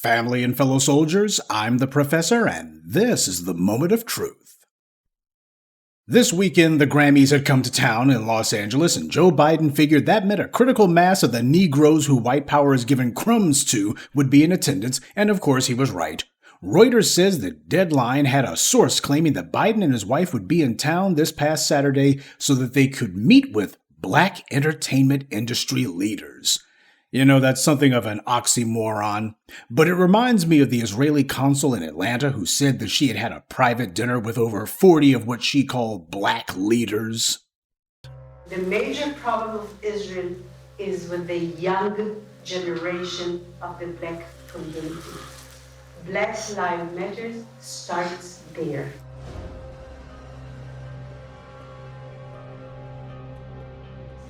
Family and fellow soldiers, I'm the Professor, and this is the Moment of Truth. This weekend, the Grammys had come to town in Los Angeles, and Joe Biden figured that meant a critical mass of the Negroes who white power has given crumbs to would be in attendance, and of course he was right. Reuters says the Deadline had a source claiming that Biden and his wife would be in town this past Saturday so that they could meet with black entertainment industry leaders. You know, that's something of an oxymoron, but it reminds me of the Israeli consul in Atlanta who said that she had had a private dinner with over 40 of what she called black leaders. The major problem of Israel is with the young generation of the black community. Black Lives Matter starts there.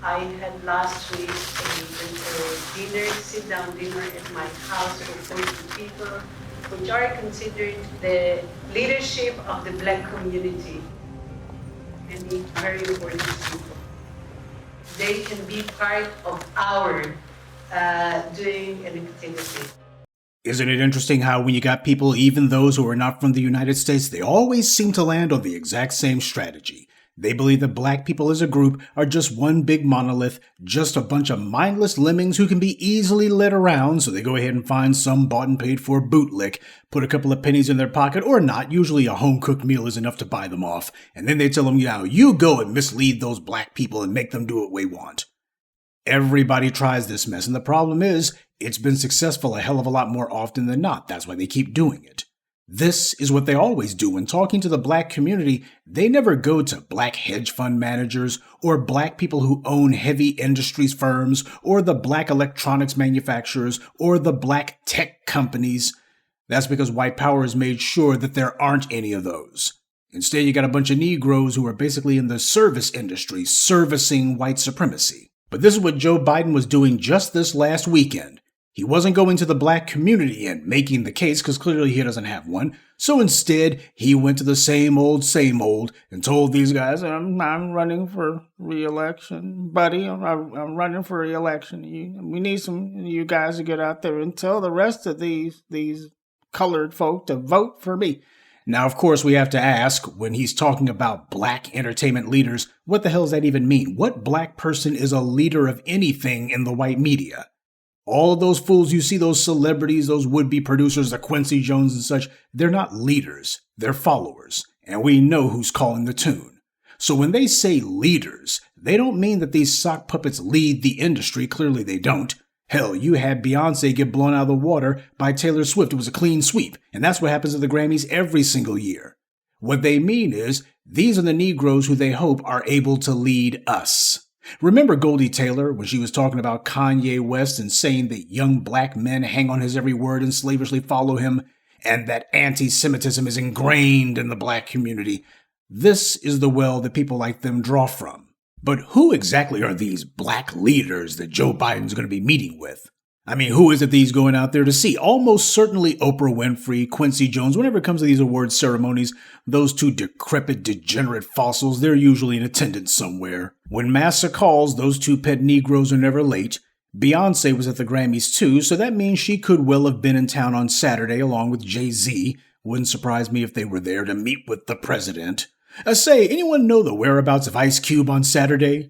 I had last week a dinner, sit-down dinner at my house for 40 people, which are considered the leadership of the black community, and it's very important people. They can be part of our doing an activity. Isn't it interesting how when you got people, even those who are not from the United States, they always seem to land on the exact same strategy. They believe that black people as a group are just one big monolith, just a bunch of mindless lemmings who can be easily led around, so they go ahead and find some bought and paid for bootlick, put a couple of pennies in their pocket, or not, usually a home-cooked meal is enough to buy them off, and then they tell them, you go and mislead those black people and make them do what we want. Everybody tries this mess, and the problem is, it's been successful a hell of a lot more often than not. That's why they keep doing it. This is what they always do. When talking to the black community, they never go to black hedge fund managers or black people who own heavy industries firms or the black electronics manufacturers or the black tech companies. That's because white power has made sure that there aren't any of those. Instead, you got a bunch of Negroes who are basically in the service industry, servicing white supremacy. But this is what Joe Biden was doing just this last weekend. He wasn't going to the black community and making the case because clearly he doesn't have one. So instead, he went to the same old, and told these guys, I'm running for re-election, buddy. I'm running for re-election. We need some of you guys to get out there and tell the rest of these colored folk to vote for me. Now, of course, we have to ask, when he's talking about black entertainment leaders, what the hell does that even mean? What black person is a leader of anything in the white media? All of those fools you see, those celebrities, those would-be producers, the Quincy Jones and such, they're not leaders, they're followers, and we know who's calling the tune. So when they say leaders, they don't mean that these sock puppets lead the industry. Clearly they don't. Hell, you had Beyonce get blown out of the water by Taylor Swift. It was a clean sweep, and that's what happens at the Grammys every single year. What they mean is, these are the Negroes who they hope are able to lead us. Remember Goldie Taylor when she was talking about Kanye West and saying that young black men hang on his every word and slavishly follow him, and that anti-Semitism is ingrained in the black community? This is the well that people like them draw from. But who exactly are these black leaders that Joe Biden's going to be meeting with? I mean, who is it that he's going out there to see? Almost certainly Oprah Winfrey, Quincy Jones. Whenever it comes to these award ceremonies, those two decrepit, degenerate fossils, they're usually in attendance somewhere. When Massa calls, those two pet Negroes are never late. Beyonce was at the Grammys too, so that means she could well have been in town on Saturday along with Jay-Z. Wouldn't surprise me if they were there to meet with the president. Say, anyone know the whereabouts of Ice Cube on Saturday?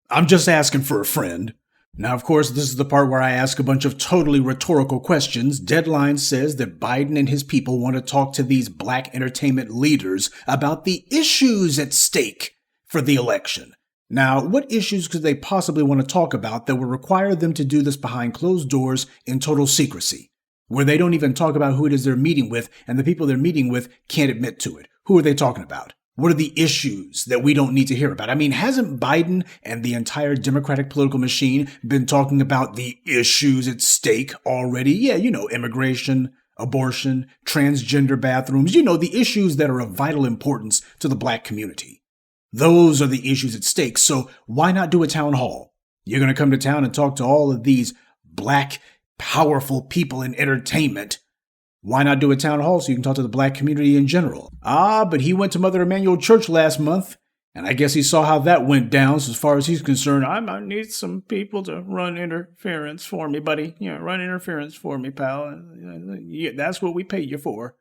I'm just asking for a friend. Now, of course, this is the part where I ask a bunch of totally rhetorical questions. Deadline says that Biden and his people want to talk to these black entertainment leaders about the issues at stake for the election. Now, what issues could they possibly want to talk about that would require them to do this behind closed doors in total secrecy, where they don't even talk about who it is they're meeting with, and the people they're meeting with can't admit to it? Who are they talking about? What are the issues that we don't need to hear about? I mean, hasn't Biden and the entire Democratic political machine been talking about the issues at stake already? Yeah, immigration, abortion, transgender bathrooms, the issues that are of vital importance to the black community. Those are the issues at stake, so why not do a town hall? You're going to come to town and talk to all of these black, powerful people in entertainment. Why not do a town hall so you can talk to the black community in general? But he went to Mother Emanuel Church last month. And I guess he saw how that went down. So as far as he's concerned, I might need some people to run interference for me, buddy. Run interference for me, pal. Yeah, that's what we pay you for.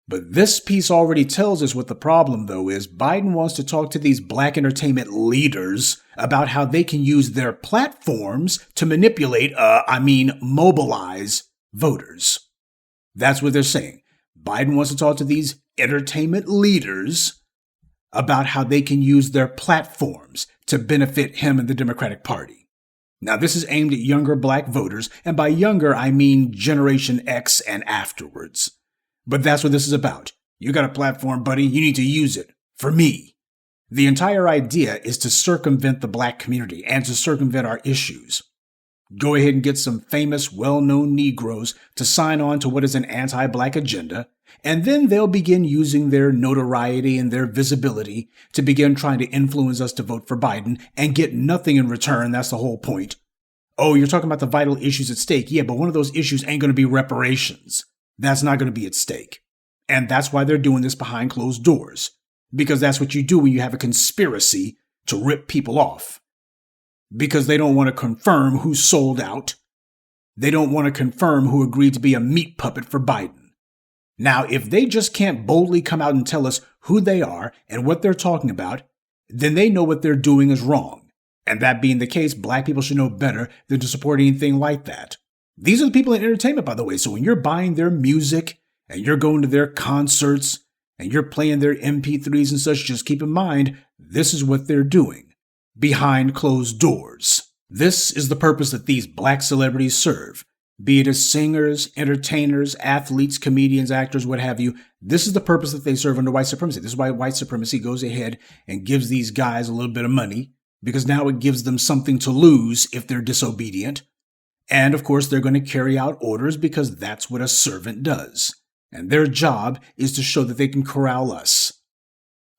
But this piece already tells us what the problem, though, is. Biden wants to talk to these black entertainment leaders about how they can use their platforms to mobilize voters. That's what they're saying. Biden wants to talk to these entertainment leaders about how they can use their platforms to benefit him and the Democratic Party. Now, this is aimed at younger black voters, and by younger, I mean Generation X and afterwards. But that's what this is about. You got a platform, buddy. You need to use it. For me. The entire idea is to circumvent the black community and to circumvent our issues. Go ahead and get some famous, well-known Negroes to sign on to what is an anti-black agenda, and then they'll begin using their notoriety and their visibility to begin trying to influence us to vote for Biden and get nothing in return. That's the whole point. Oh, you're talking about the vital issues at stake. Yeah, but one of those issues ain't going to be reparations. That's not going to be at stake. And that's why they're doing this behind closed doors. Because that's what you do when you have a conspiracy to rip people off. Because they don't want to confirm who sold out. They don't want to confirm who agreed to be a meat puppet for Biden. Now, if they just can't boldly come out and tell us who they are and what they're talking about, then they know what they're doing is wrong. And that being the case, black people should know better than to support anything like that. These are the people in entertainment, by the way. So when you're buying their music and you're going to their concerts and you're playing their MP3s and such, just keep in mind, this is what they're doing behind closed doors. This is the purpose that these black celebrities serve. Be it as singers, entertainers, athletes, comedians, actors, what have you. This is the purpose that they serve under white supremacy. This is why white supremacy goes ahead and gives these guys a little bit of money, because now it gives them something to lose if they're disobedient. And of course, they're going to carry out orders because that's what a servant does. And their job is to show that they can corral us.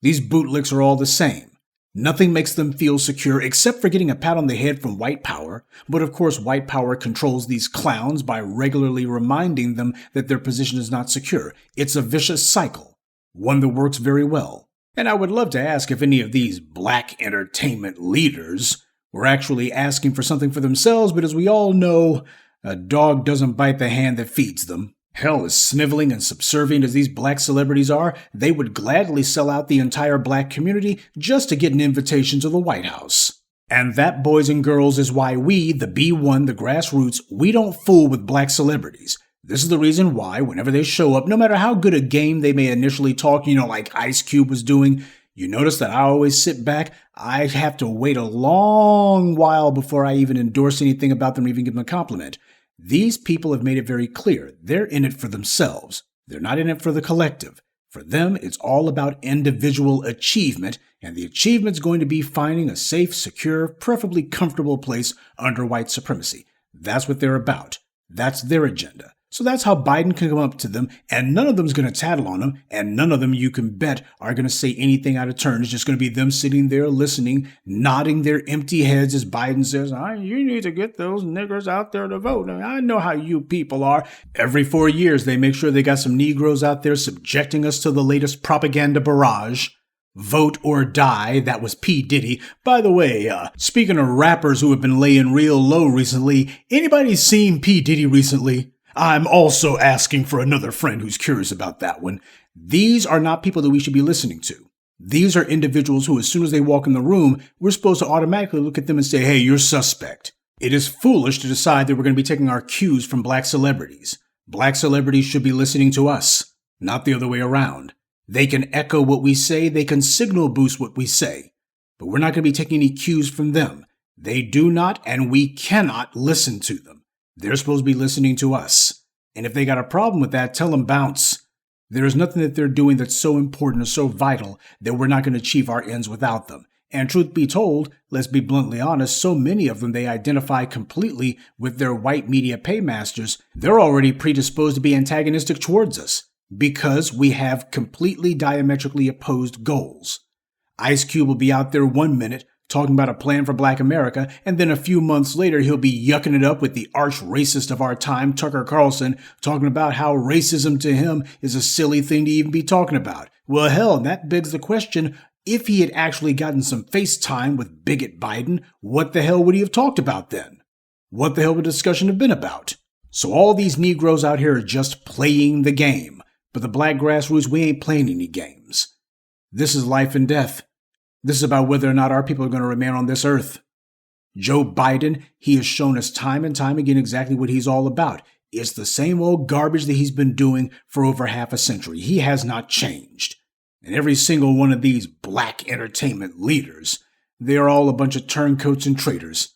These bootlicks are all the same. Nothing makes them feel secure except for getting a pat on the head from white power. But of course, white power controls these clowns by regularly reminding them that their position is not secure. It's a vicious cycle, one that works very well. And I would love to ask if any of these black entertainment leaders were actually asking for something for themselves, but as we all know, a dog doesn't bite the hand that feeds them. Hell, as sniveling and subservient as these black celebrities are, they would gladly sell out the entire black community just to get an invitation to the White House. And that, boys and girls, is why we, the B1, the grassroots, we don't fool with black celebrities. This is the reason why, whenever they show up, no matter how good a game they may initially talk, like Ice Cube was doing, you notice that I always sit back. I have to wait a long while before I even endorse anything about them or even give them a compliment. These people have made it very clear. They're in it for themselves. They're not in it for the collective. For them, it's all about individual achievement, and the achievement's going to be finding a safe, secure, preferably comfortable place under white supremacy. That's what they're about. That's their agenda. So that's how Biden can come up to them, and none of them's going to tattle on them, and none of them, you can bet, are going to say anything out of turn. It's just going to be them sitting there listening, nodding their empty heads as Biden says, you need to get those niggers out there to vote. I know how you people are. Every 4 years, they make sure they got some Negroes out there subjecting us to the latest propaganda barrage. Vote or die, that was P. Diddy. By the way, speaking of rappers who have been laying real low recently, anybody seen P. Diddy recently? I'm also asking for another friend who's curious about that one. These are not people that we should be listening to. These are individuals who, as soon as they walk in the room, we're supposed to automatically look at them and say, hey, you're suspect. It is foolish to decide that we're going to be taking our cues from black celebrities. Black celebrities should be listening to us, not the other way around. They can echo what we say. They can signal boost what we say. But we're not going to be taking any cues from them. They do not, and we cannot listen to them. They're supposed to be listening to us. And if they got a problem with that, tell them bounce. There is nothing that they're doing that's so important or so vital that we're not going to achieve our ends without them. And truth be told, let's be bluntly honest, so many of them they identify completely with their white media paymasters. They're already predisposed to be antagonistic towards us because we have completely diametrically opposed goals. Ice Cube will be out there 1 minute talking about a plan for black America, and then a few months later, he'll be yucking it up with the arch racist of our time, Tucker Carlson, talking about how racism to him is a silly thing to even be talking about. Well, hell, that begs the question, If he had actually gotten some FaceTime with bigot Biden, what the hell would he have talked about then? What the hell would the discussion have been about? So all these Negroes out here are just playing the game. But the black grassroots, we ain't playing any games. This is life and death. This is about whether or not our people are going to remain on this earth. Joe Biden, he has shown us time and time again exactly what he's all about. It's the same old garbage that he's been doing for over half a century. He has not changed. And every single one of these black entertainment leaders, they are all a bunch of turncoats and traitors.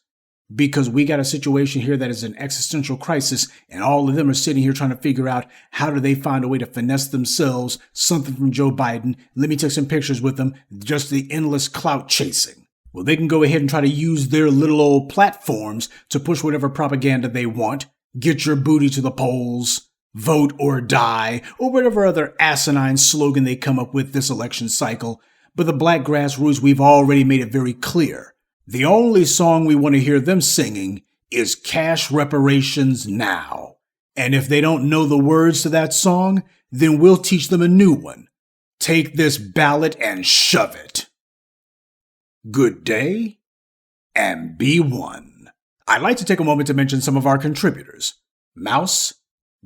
Because we got a situation here that is an existential crisis, and all of them are sitting here trying to figure out how do they find a way to finesse themselves something from Joe Biden. Let me take some pictures with them, just the endless clout chasing. Well, they can go ahead and try to use their little old platforms to push whatever propaganda they want. Get your booty to the polls, vote or die, or whatever other asinine slogan they come up with this election cycle. But the black grassroots, we've already made it very clear. The only song we want to hear them singing is Cash Reparations Now. And if they don't know the words to that song, then we'll teach them a new one. Take this ballot and shove it. Good day, and be one. I'd like to take a moment to mention some of our contributors. Mouse,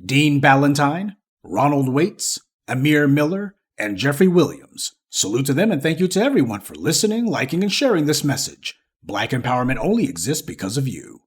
Dean Ballantyne, Ronald Waits, Amir Miller, and Jeffrey Williams. Salute to them and thank you to everyone for listening, liking, and sharing this message. Black empowerment only exists because of you.